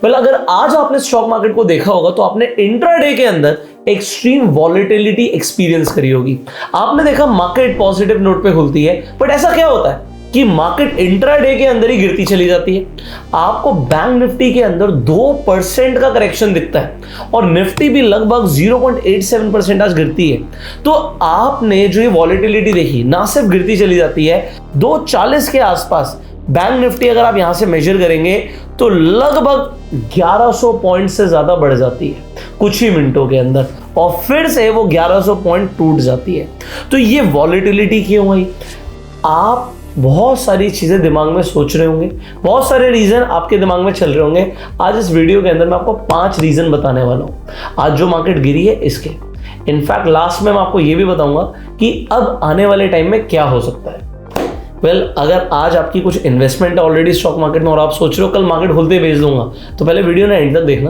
Well अगर आज आपने स्टॉक मार्केट को देखा होगा तो आपने इंट्राडे के अंदर एक्सट्रीम वॉलेटिलिटी एक्सपीरियंस करी होगी। आपने देखा मार्केट पॉजिटिव नोट पे खुलती है, बट ऐसा क्या होता है कि मार्केट इंट्राडे के अंदर ही गिरती चली जाती है। आपको बैंक निफ्टी के अंदर 2% का करेक्शन दिखता है और निफ्टी भी लगभग 0.87% आज गिरती है। तो आपने जो ये वॉलेटिलिटी देखी, ना सिर्फ गिरती चली जाती है, 240 के आसपास बैंक निफ्टी अगर आप यहां से मेजर करेंगे तो लगभग 1100 पॉइंट से ज्यादा बढ़ जाती है कुछ ही मिनटों के अंदर, और फिर से वो 1100 पॉइंट टूट जाती है। तो ये वॉलेटिलिटी क्यों आई? आप बहुत सारी चीजें दिमाग में सोच रहे होंगे, बहुत सारे रीजन आपके दिमाग में चल रहे होंगे। आज इस वीडियो के अंदर मैं आपको 5 रीजन बताने वाला हूं आज जो मार्केट गिरी है इसके। इनफैक्ट लास्ट में मैं आपको यह भी बताऊंगा कि अब आने वाले टाइम में क्या हो सकता है। अगर आज आपकी कुछ इन्वेस्टमेंट है ऑलरेडी स्टॉक मार्केट में और आप सोच रहे हो कल मार्केट खुलते ही बेच दूंगा, तो पहले वीडियो ना एंड तक देखना,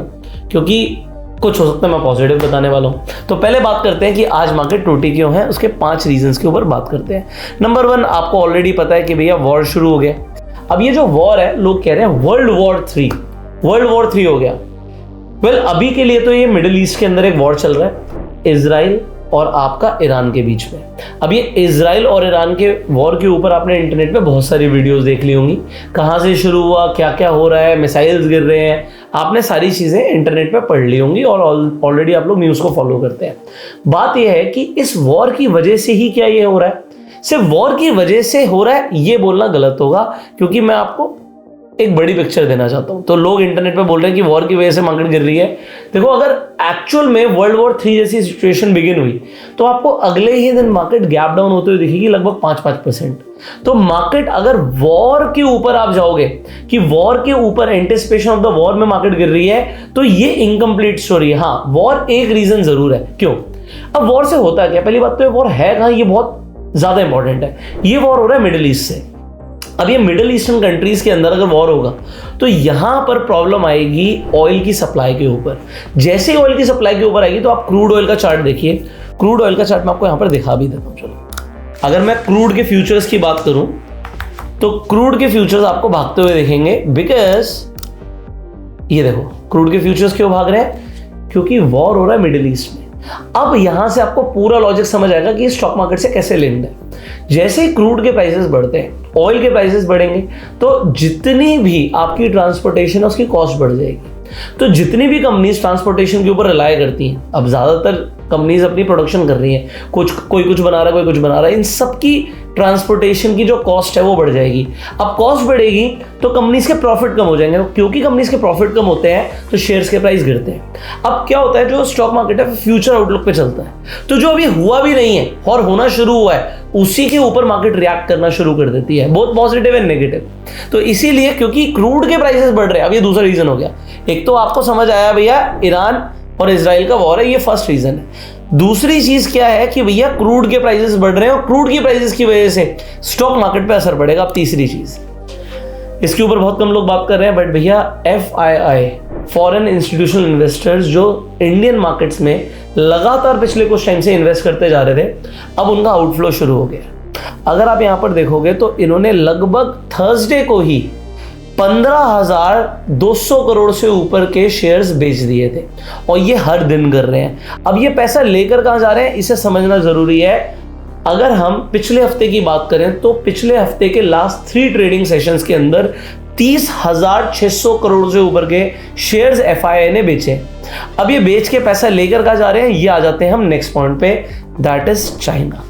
क्योंकि कुछ हो सकता है मैं पॉजिटिव बताने वाला हूं। तो पहले बात करते हैं कि आज मार्केट टूटी क्यों है, उसके 5 रीजंस के ऊपर बात करते हैं। नंबर 1, आपको ऑलरेडी पता है कि भैया वॉर शुरू हो गया। अब ये जो वॉर है, लोग कह रहे हैं वर्ल्ड वॉर 3 हो गया। अभी के लिए तो ये मिडिल ईस्ट के अंदर एक वॉर चल रहा है, इजराइल और आपका ईरान के बीच में। अब ये इजराइल और ईरान के वॉर के ऊपर आपने इंटरनेट पे बहुत सारी वीडियोस देख ली होंगी, कहाँ से शुरू हुआ, क्या क्या हो रहा है, मिसाइल्स गिर रहे हैं, आपने सारी चीजें इंटरनेट पे पढ़ ली होंगी और ऑलरेडी आप लोग न्यूज़ को फॉलो करते हैं। बात यह है कि इस वॉर की वजह से ही क्या ये हो रहा है, सिर्फ वॉर की वजह से हो रहा है ये बोलना गलत होगा, क्योंकि मैं आपको एक बड़ी पिक्चर देना चाहता हूं। तो लोग इंटरनेट पे बोल रहे हैं कि वॉर की वजह से मार्केट गिर रही है। देखो, अगर एक्चुअल में वर्ल्ड वॉर 3 जैसी सिचुएशन बिगिन हुई तो आपको अगले ही दिन मार्केट गैप डाउन होते हुए दिखेगी लगभग 5%। तो मार्केट अगर वॉर के ऊपर आप जाओगे कि वॉर के ऊपर एंटिसिपेशन ऑफ द वॉर में मार्केट गिर रही है, तो ये इनकम्प्लीट स्टोरी है। हाँ, वॉर एक रीजन जरूर है। क्यों? अब वॉर से होता क्या? पहली बात तो ये वॉर है कहां, ये बहुत ज्यादा इंपॉर्टेंट है। ये वॉर हो रहा है मिडिल ईस्ट से। अब ये मिडिल ईस्टर्न कंट्रीज के अंदर अगर वॉर होगा तो यहां पर प्रॉब्लम आएगी ऑयल की सप्लाई के ऊपर। जैसे ही ऑयल की सप्लाई के ऊपर आएगी तो आप क्रूड ऑयल का चार्ट देखिए। क्रूड ऑयल का चार्ट मैं आपको यहां पर दिखा भी देता हूं। चलो, अगर मैं क्रूड के फ्यूचर्स की बात करूं तो क्रूड के फ्यूचर्स आपको भागते हुए देखेंगे, बिकॉज ये देखो क्रूड के फ्यूचर्स क्यों भाग रहे हैं, क्योंकि वॉर हो रहा है मिडिल ईस्ट में। अब यहां से आपको पूरा लॉजिक समझ आएगा कि स्टॉक मार्केट से कैसे लिंक्ड है। जैसे ही क्रूड के प्राइसेस बढ़ते हैं, ऑयल के प्राइसेस बढ़ेंगे, तो जितनी भी आपकी ट्रांसपोर्टेशन है उसकी कॉस्ट बढ़ जाएगी। तो जितनी भी कंपनीज ट्रांसपोर्टेशन के ऊपर रिलाय करती हैं, अब ज्यादातर कंपनीज अपनी प्रोडक्शन कर रही हैं, कोई कुछ बना रहा है, कोई कुछ बना रहा है, इन सबकी ट्रांसपोर्टेशन की जो कॉस्ट है वो बढ़ जाएगी। अब कॉस्ट बढ़ेगी तो कंपनीज के प्रॉफिट कम हो जाएंगे, क्योंकि कंपनीज के प्रॉफिट कम होते हैं तो शेयर्स के प्राइस गिरते हैं। अब क्या होता है, जो स्टॉक मार्केट है फ्यूचर आउटलुक पे चलता है, तो जो अभी हुआ भी नहीं है और होना शुरू हुआ है उसी के ऊपर मार्केट रिएक्ट करना शुरू कर देती है, बोथ पॉजिटिव एंड नेगेटिव। तो इसीलिए, क्योंकि क्रूड के प्राइसेस बढ़ रहे हैं, अब ये दूसरा रीजन हो गया। एक तो आपको समझ आया भैया ईरान और इजराइल का वॉर है, ये फर्स्ट रीजन है। दूसरी चीज क्या है कि भैया क्रूड के प्राइसेस बढ़ रहे हैं और क्रूड की प्राइसेस की वजह से स्टॉक मार्केट पे असर पड़ेगा। अब तीसरी चीज, इसके ऊपर बहुत कम लोग बात कर रहे हैं, बट भैया FII फॉरेन इंस्टीट्यूशनल इन्वेस्टर्स जो इंडियन मार्केट्स में लगातार पिछले कुछ टाइम से इन्वेस्ट करते जा रहे थे, अब उनका आउटफ्लो शुरू हो गया। अगर आप यहां पर देखोगे तो इन्होंने लगभग थर्सडे को ही 15,200 करोड़ से ऊपर के शेयर्स बेच दिए थे, और ये हर दिन कर रहे हैं। अब ये पैसा लेकर कहां जा रहे हैं, इसे समझना जरूरी है। अगर हम पिछले हफ्ते की बात करें तो पिछले हफ्ते के लास्ट 3 ट्रेडिंग सेशंस के अंदर 30,600 करोड़ से ऊपर के शेयर्स FII ने बेचे। अब ये बेच के पैसा लेकर कहां जा रहे हैं, ये आ जाते हैं हम नेक्स्ट पॉइंट पे, दैट इज चाइना।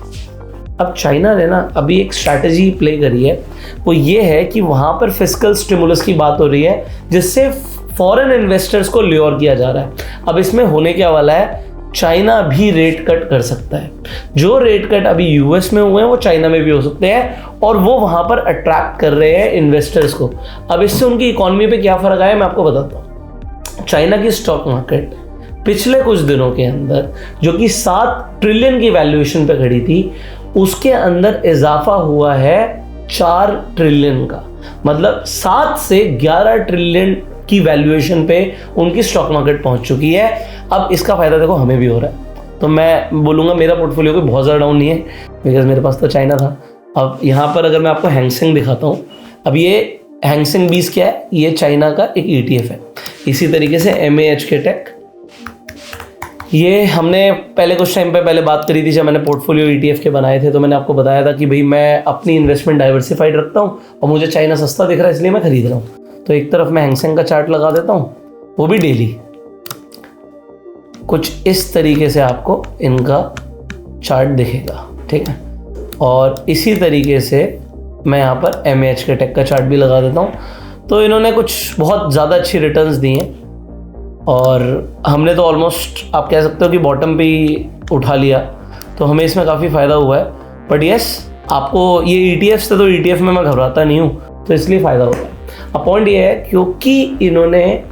अब चाइना ने ना अभी एक स्ट्रैटेजी प्ले करी है, वो ये है कि वहां पर फिस्कल स्टिमुलस की बात हो रही है, जिससे फॉरेन इन्वेस्टर्स को ल्योर किया जा रहा है। अब इसमें होने क्या वाला है, चाइना भी रेट कट कर सकता है। जो रेट कट अभी US में हुए हैं वो चाइना में भी हो सकते हैं, और वो वहां पर अट्रैक्ट कर रहे हैं इन्वेस्टर्स को। अब इससे उनकी इकोनॉमी पे क्या फर्क आया मैं आपको बताता हूँ। चाइना की स्टॉक मार्केट पिछले कुछ दिनों के अंदर, जो कि 7 ट्रिलियन की वैल्यूएशन पे खड़ी थी, उसके अंदर इजाफा हुआ है 4 ट्रिलियन का। मतलब 7 से 11 ट्रिलियन की वैल्यूएशन पे उनकी स्टॉक मार्केट पहुंच चुकी है। अब इसका फायदा देखो हमें भी हो रहा है। तो मैं बोलूँगा मेरा पोर्टफोलियो कोई बहुत ज़्यादा डाउन नहीं है, बिकॉज मेरे पास तो चाइना था। अब यहाँ पर अगर मैं आपको हैंग सेंग दिखाता हूँ, अब ये हैंग सेंग 20 क्या है, ये चाइना का एक ETF है। इसी तरीके से MAHK टेक, ये हमने पहले कुछ टाइम पहले बात करी थी जब मैंने पोर्टफोलियो ETF के बनाए थे, तो मैंने आपको बताया था कि भाई मैं अपनी इन्वेस्टमेंट डाइवर्सिफाइड रखता हूँ और मुझे चाइना सस्ता दिख रहा है इसलिए मैं खरीद रहा हूँ। तो एक तरफ मैं हैंग सेंग का चार्ट लगा देता हूँ, वो भी डेली। कुछ इस तरीके से आपको इनका चार्ट दिखेगा, ठीक है। और इसी तरीके से मैं यहाँ पर MAHK टेक का चार्ट भी लगा देता हूँ। तो इन्होंने कुछ बहुत ज़्यादा अच्छी रिटर्न्स दी हैं और हमने तो ऑलमोस्ट आप कह सकते हो कि बॉटम पे ही उठा लिया, तो हमें इसमें काफ़ी फ़ायदा हुआ है। बट येस, आपको ये ETFs थे तो ETF में मैं घबराता नहीं हूँ, तो इसलिए फ़ायदा होता है। अब पॉइंट ये है क्योंकि इन्होंने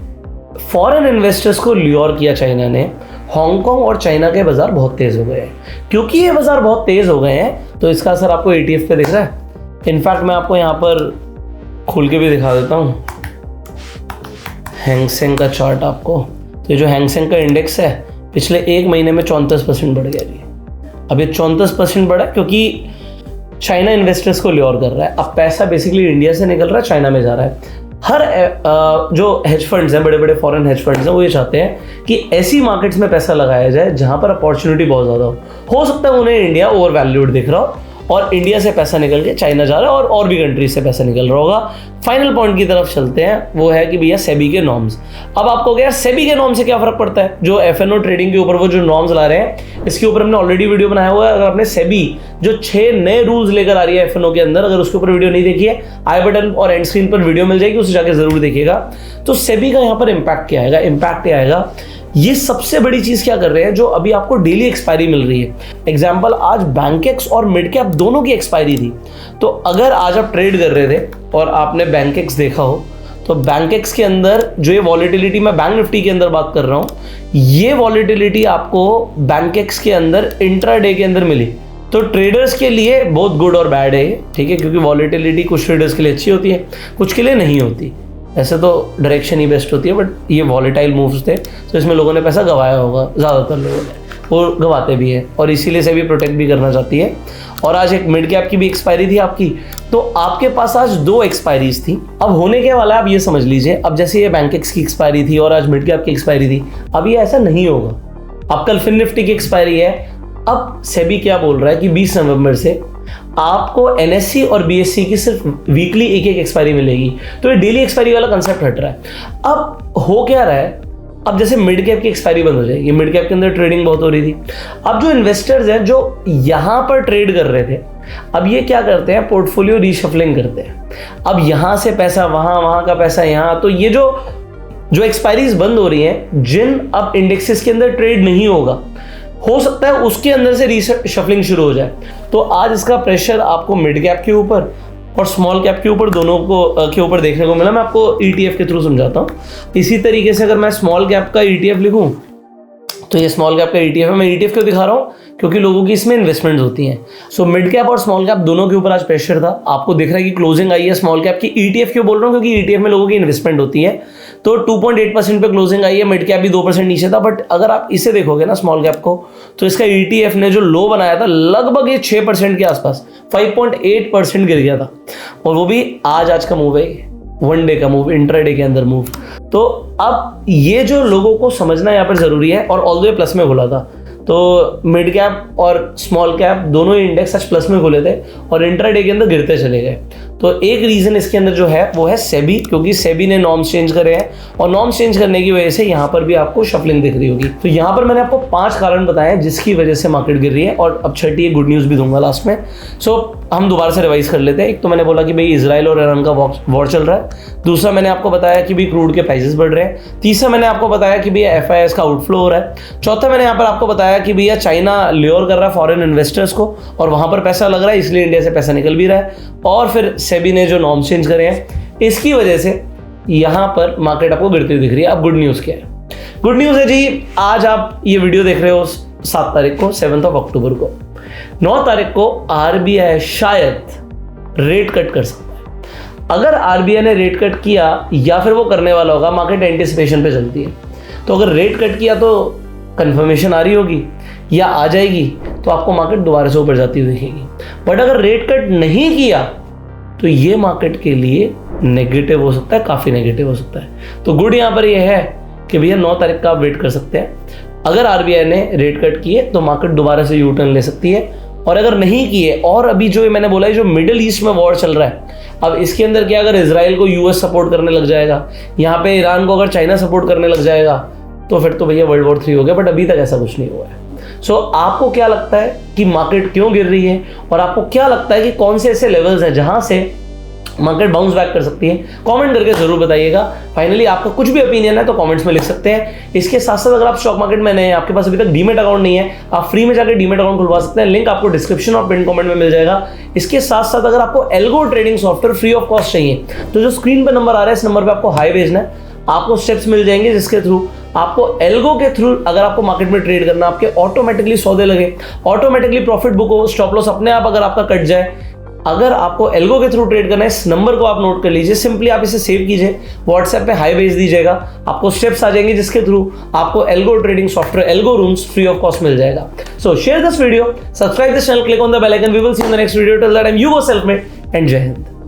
फॉरेन इन्वेस्टर्स को ल्योर किया चाइना ने, हांगकांग और चाइना के बाज़ार बहुत तेज़ हो गए हैं। क्योंकि ये बाज़ार बहुत तेज़ हो गए हैं तो इसका असर आपको ETF पे दिख रहा है। इनफैक्ट मैं आपको यहाँ पर खोल के भी दिखा देता हूँ हैंग सेंग का चार्ट आपको। तो ये जो हैंग सेंग का इंडेक्स है पिछले एक महीने में 34% बढ़ गया जी। अब ये 34% बढ़ा क्योंकि चाइना इन्वेस्टर्स को ल्योर कर रहा है। अब पैसा बेसिकली इंडिया से निकल रहा है, चाइना में जा रहा है। हर जो हेज फंड्स हैं, बड़े बड़े फॉरेन हेज फंड्स हैं, वो ये चाहते हैं कि ऐसी मार्केट्स में पैसा लगाया जाए जहां पर अपॉर्चुनिटी बहुत ज़्यादा हो सकता है उन्हें इंडिया ओवर वैल्यूड दिख रहा हो और इंडिया से पैसा निकल के चाइना जा रहा है और भी कंट्रीज से पैसा निकल रहा होगा। फाइनल पॉइंट की तरफ चलते हैं, वो है कि भैया सेबी के नॉर्म्स। अब आपको क्या सेबी के नॉर्म से क्या फर्क पड़ता है? जो FNO ट्रेडिंग के ऊपर वो जो नॉर्म्स ला रहे हैं, इसके ऊपर हमने ऑलरेडी वीडियो बनाया हुआ है। अगर आपने सेबी जो 6 नए रूल्स लेकर आ रही है FNO के अंदर, अगर उसके ऊपर वीडियो नहीं देखी है, आई बटन और एंड स्क्रीन पर वीडियो मिल जाएगी, उसे जाकर जरूर देखिएगा। तो सेबी का यहाँ पर इम्पैक्ट क्या आएगा? इम्पैक्ट क्या आएगा, ये सबसे बड़ी चीज क्या कर रहे हैं, जो अभी आपको डेली एक्सपायरी मिल रही है। एग्जांपल, आज बैंकेक्स और मिड कैप दोनों की एक्सपायरी थी। तो अगर आज आप ट्रेड कर रहे थे और आपने बैंकेक्स देखा हो, तो बैंकेक्स के अंदर जो ये वॉलेटिलिटी, मैं बैंक निफ्टी के अंदर बात कर रहा हूं, ये वॉलेटिलिटी आपको बैंकेक्स के अंदर इंट्राडे के अंदर मिली। तो ट्रेडर्स के लिए बहुत गुड और बैड है, ठीक है, क्योंकि वॉलेटिलिटी कुछ ट्रेडर्स के लिए अच्छी होती है, कुछ के लिए नहीं होती। ऐसे तो डायरेक्शन ही बेस्ट होती है, बट ये वॉलेटाइल मूव्स थे तो इसमें लोगों ने पैसा गंवाया होगा, ज़्यादातर लोगों ने, वो गंवाते भी हैं और इसीलिए से भी प्रोटेक्ट भी करना चाहती है। और आज एक मिड कैप की भी एक्सपायरी थी आपकी, तो आपके पास आज 2 एक्सपायरीज थी। अब होने के वाला है, आप ये समझ लीजिए, अब जैसे ये बैंकेक्स की एक्सपायरी थी और आज मिड कैप की एक्सपायरी थी, अब ये ऐसा नहीं होगा। अब कल फिन निफ्टी की एक्सपायरी है। अब सेबी क्या बोल रहा है कि 20 नवंबर से आपको NSE और BSE की सिर्फ वीकली एक एक्सपायरी मिलेगी। तो ये डेली एक्सपायरी वाला कंसेप्ट हट रहा है। अब हो क्या रहा है, अब जैसे मिड कैप की एक्सपायरी बंद हो जाएगी, मिड कैप के अंदर ट्रेडिंग बहुत हो रही थी। अब जो इन्वेस्टर्स हैं जो यहां पर ट्रेड कर रहे थे, अब ये क्या करते हैं, पोर्टफोलियो रीशफलिंग करते हैं। अब यहां से पैसा वहां, वहां का पैसा यहां। तो ये जो एक्सपायरीज बंद हो रही हैं, जिन अब इंडेक्सेस के अंदर ट्रेड नहीं होगा, हो सकता है उसके अंदर से रीशफलिंग शुरू हो जाए। तो आज इसका प्रेशर आपको मिड कैप के ऊपर और स्मॉल कैप के ऊपर, दोनों को के ऊपर देखने को मिला। मैं आपको ETF के थ्रू समझाता हूँ। इसी तरीके से अगर मैं स्मॉल कैप का ETF लिखूँ, तो ये स्मॉल कैप का ETF है। मैं ETF क्यों दिखा रहा हूँ? क्योंकि लोगों की इसमें इन्वेस्टमेंट्स होती हैं। सो मिड कैप और स्मॉल कैप दोनों के ऊपर आज प्रेशर था। आपको दिख रहा है कि क्लोजिंग आई है स्मॉल कैप की। ETF क्यों बोल रहा हूँ? क्योंकि ETF में लोगों की इन्वेस्टमेंट होती है। तो 2.8% पे क्लोजिंग आई है, मिड कैप भी 2% नीचे था। बट अगर आप इसे देखोगे ना स्मॉल कैप को, तो इसका ETF ने जो लो बनाया था, लगभग ये 6% के आसपास, 5.8% गिर गया था। और वो भी आज का मूव है, वन डे का मूव, इंट्राडे के अंदर मूव। तो अब ये जो लोगों को समझना यहाँ पर जरूरी है। और ऑल द वे प्लस में खुला था, तो मिड कैप और स्मॉल कैप दोनों ही इंडेक्स आज प्लस में खुले थे और इंट्राडे के अंदर गिरते चले गए। तो एक रीजन इसके अंदर जो है वो है सेबी, क्योंकि सेबी ने नॉर्म्स चेंज करे हैं और नॉर्म्स चेंज करने की वजह से यहाँ पर भी आपको शफलिंग दिख रही होगी। तो यहाँ पर मैंने आपको 5 कारण बताए हैं जिसकी वजह से मार्केट गिर रही है, और अब छठी एक गुड न्यूज़ भी दूंगा लास्ट में। सो हम दोबारा से रिवाइज कर लेते हैं। एक तो मैंने बोला कि भाई इजराइल और ईरान का वॉर चल रहा है। दूसरा मैंने आपको बताया कि भाई क्रूड के प्राइसेस बढ़ रहे हैं। तीसरा मैंने आपको बताया कि भैया FIS का आउटफ्लो हो रहा है। चौथा मैंने यहाँ पर आपको बताया कि भैया चाइना ल्योर कर रहा है फॉरेन इन्वेस्टर्स को और वहां पर पैसा लग रहा है, इसलिए इंडिया से पैसा निकल भी रहा है। और फिर सेबी ने जो नॉर्म चेंज करे हैं, इसकी वजह से यहां पर मार्केट आपको गिरती हुई दिख रही है। अब गुड न्यूज़ क्या है? गुड न्यूज़ है जी, आज आप ये वीडियो देख रहे हो 7 तारीख को, 7 अक्टूबर को। 9 तारीख को RBI शायद रेट कट कर सकता है। अगर RBI ने रेट कट किया या फिर वो करने वाला होगा, मार्केट एंटिसिपेशन पे चलती है। तो अगर रेट कट किया तो कंफर्मेशन आ रही होगी या आ जाएगी, तो आपको मार्केट दोबारा से ऊपर जाती हुई दिखेगी। बट अगर रेट कट नहीं किया तो ये मार्केट के लिए नेगेटिव हो सकता है, काफ़ी नेगेटिव हो सकता है। तो गुड यहाँ पर ये है कि भैया 9 तारीख का आप वेट कर सकते हैं। अगर आरबीआई ने रेट कट किए तो मार्केट दोबारा से यू टर्न ले सकती है, और अगर नहीं किए, और अभी जो मैंने बोला है जो मिडिल ईस्ट में वॉर चल रहा है, अब इसके अंदर क्या, अगर इजराइल को यूएस सपोर्ट करने लग जाएगा, यहाँ पे ईरान को अगर चाइना सपोर्ट करने लग जाएगा, तो फिर तो भैया वर्ल्ड वॉर 3 हो गया। बट अभी तक ऐसा कुछ नहीं हुआ है। सो आपको क्या लगता है कि मार्केट क्यों गिर रही है, और आपको क्या लगता है कि कौन से ऐसे लेवल्स हैं जहां से मार्केट बाउंस बैक कर सकती है, कमेंट करके जरूर बताइएगा। फाइनली आपका कुछ भी ओपिनियन है तो कमेंट्स में लिख सकते हैं। इसके साथ साथ अगर आप स्टॉक मार्केट में नए हैं, आपके पास अभी तक डीमेट अकाउंट नहीं है, आप फ्री में जाकर डीमेट अकाउंट खुलवा सकते हैं। लिंक आपको डिस्क्रिप्शन और पिन कमेंट में मिल जाएगा। इसके साथ साथ अगर आपको algo trading software free of cost चाहिए तो जो स्क्रीन पर नंबर आ रहा है, इस नंबर पर आपको हाई भेजना है, आपको स्टेप्स मिल जाएंगे जिसके थ्रू आपको एल्गो के थ्रू अगर आपको मार्केट में ट्रेड करना, आपके ऑटोमेटिकली सौदे लगे, ऑटोमेटिकली प्रॉफिट बुक हो, स्टॉप लॉस अपने आप अगर आपका कट जाए, अगर आपको एल्गो के थ्रू ट्रेड करना है, इस नंबर को आप नोट कर लीजिए। सिंपली आप इसे सेव कीजिए, व्हाट्सएप पे हाई भेज दीजिएगा, आपको स्टेप्स आ जाएंगे जिसके थ्रू आपको algo trading software algo rooms free of cost मिल जाएगा। So share this video, subscribe this channel, click on the bell icon. We will see in the next video. Till that time, you go self made and Jai Hind.